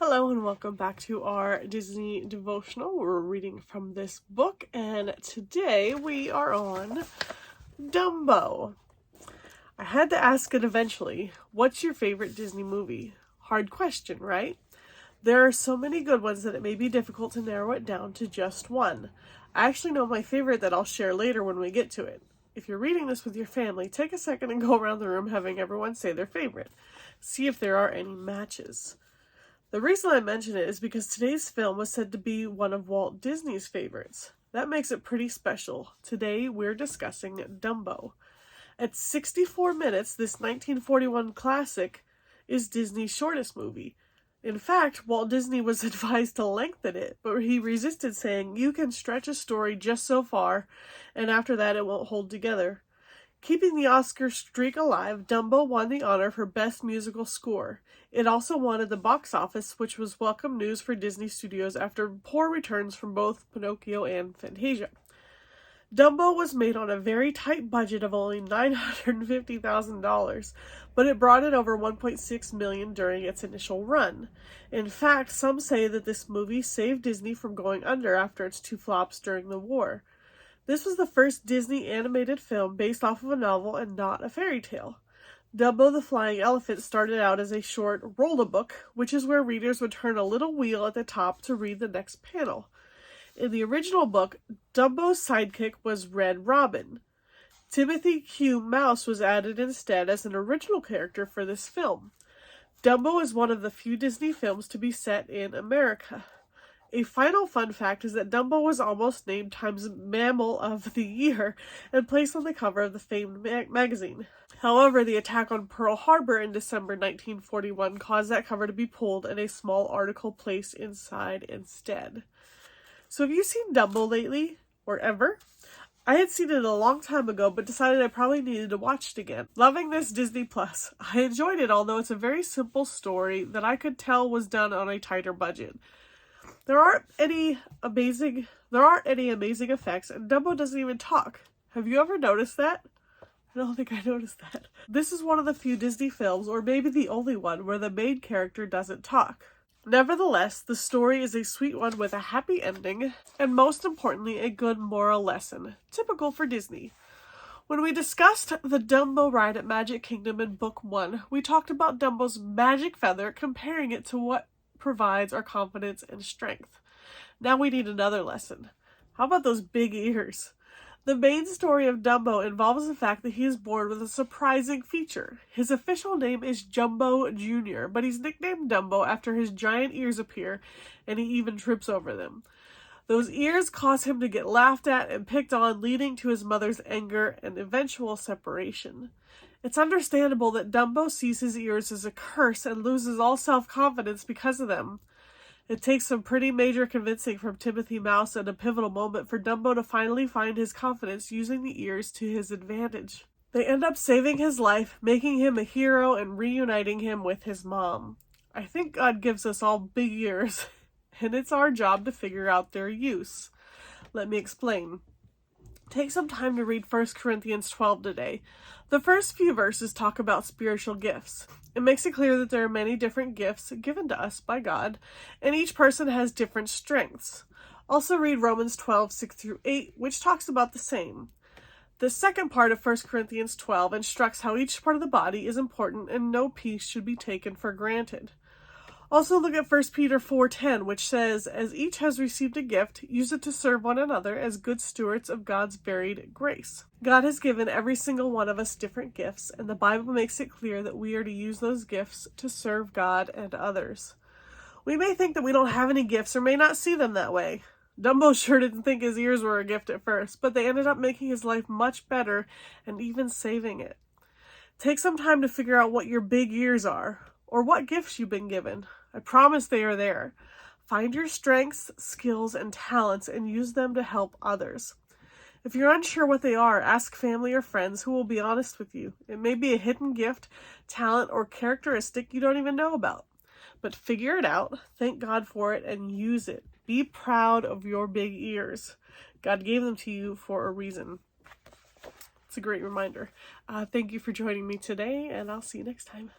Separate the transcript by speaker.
Speaker 1: Hello and welcome back to our Disney devotional. We're reading from this book and today we are on Dumbo. I had to ask it eventually, what's your favorite Disney movie? Hard question, right? There are so many good ones that it may be difficult to narrow it down to just one. I actually know my favorite that I'll share later when we get to it. If you're reading this with your family, take a second and go around the room having everyone say their favorite. See if there are any matches. The reason I mention it is because today's film was said to be one of Walt Disney's favorites. That makes it pretty special. Today we're discussing Dumbo. At 64 minutes, this 1941 classic is Disney's shortest movie. In fact, Walt Disney was advised to lengthen it, but he resisted, saying, "You can stretch a story just so far, and after that it won't hold together." Keeping the Oscar streak alive, Dumbo won the honor for Best Musical Score. It also won at the box office, which was welcome news for Disney Studios after poor returns from both Pinocchio and Fantasia. Dumbo was made on a very tight budget of only $950,000, but it brought in over $1.6 million during its initial run. In fact, some say that this movie saved Disney from going under after its two flops during the war. This was the first Disney animated film based off of a novel and not a fairy tale. Dumbo the Flying Elephant started out as a short roll-a-book, which is where readers would turn a little wheel at the top to read the next panel. In the original book, Dumbo's sidekick was Red Robin. Timothy Q. Mouse was added instead as an original character for this film. Dumbo is one of the few Disney films to be set in America. A final fun fact is that Dumbo was almost named Time's Mammal of the Year and placed on the cover of the famed magazine. However, the attack on Pearl Harbor in December 1941 caused that cover to be pulled and a small article placed inside instead. So have you seen Dumbo lately? Or ever? I had seen it a long time ago, but decided I probably needed to watch it again. Loving this Disney Plus. I enjoyed it, although it's a very simple story that I could tell was done on a tighter budget. There aren't any amazing effects, and Dumbo doesn't even talk. Have you ever noticed that? I don't think I noticed that. This is one of the few Disney films, or maybe the only one, where the main character doesn't talk. Nevertheless, the story is a sweet one with a happy ending, and most importantly, a good moral lesson, typical for Disney. When we discussed the Dumbo ride at Magic Kingdom in Book 1, we talked about Dumbo's magic feather, comparing it to what provides our confidence and strength. Now we need another lesson. How about those big ears? The main story of Dumbo involves the fact that he is born with a surprising feature. His official name is Jumbo Jr., but he's nicknamed Dumbo after his giant ears appear and he even trips over them. Those ears cause him to get laughed at and picked on, leading to his mother's anger and eventual separation. It's understandable that Dumbo sees his ears as a curse and loses all self-confidence because of them. It takes some pretty major convincing from Timothy Mouse at a pivotal moment for Dumbo to finally find his confidence using the ears to his advantage. They end up saving his life, making him a hero, and reuniting him with his mom. I think God gives us all big ears, and it's our job to figure out their use. Let me explain. Take some time to read 1 Corinthians 12 today. The first few verses talk about spiritual gifts. It makes it clear that there are many different gifts given to us by God, and each person has different strengths. Also read Romans 12, 6 through 8, which talks about the same. The second part of 1 Corinthians 12 instructs how each part of the body is important and no piece should be taken for granted. Also look at 1 Peter 4:10, which says, "As each has received a gift, use it to serve one another as good stewards of God's varied grace." God has given every single one of us different gifts, and the Bible makes it clear that we are to use those gifts to serve God and others. We may think that we don't have any gifts or may not see them that way. Dumbo sure didn't think his ears were a gift at first, but they ended up making his life much better and even saving it. Take some time to figure out what your big ears are, or what gifts you've been given. I promise they are there. Find your strengths, skills, and talents and use them to help others. If you're unsure what they are, ask family or friends who will be honest with you. It may be a hidden gift, talent, or characteristic you don't even know about. But figure it out, thank God for it, and use it. Be proud of your big ears. God gave them to you for a reason. It's a great reminder. Thank you for joining me today, and I'll see you next time.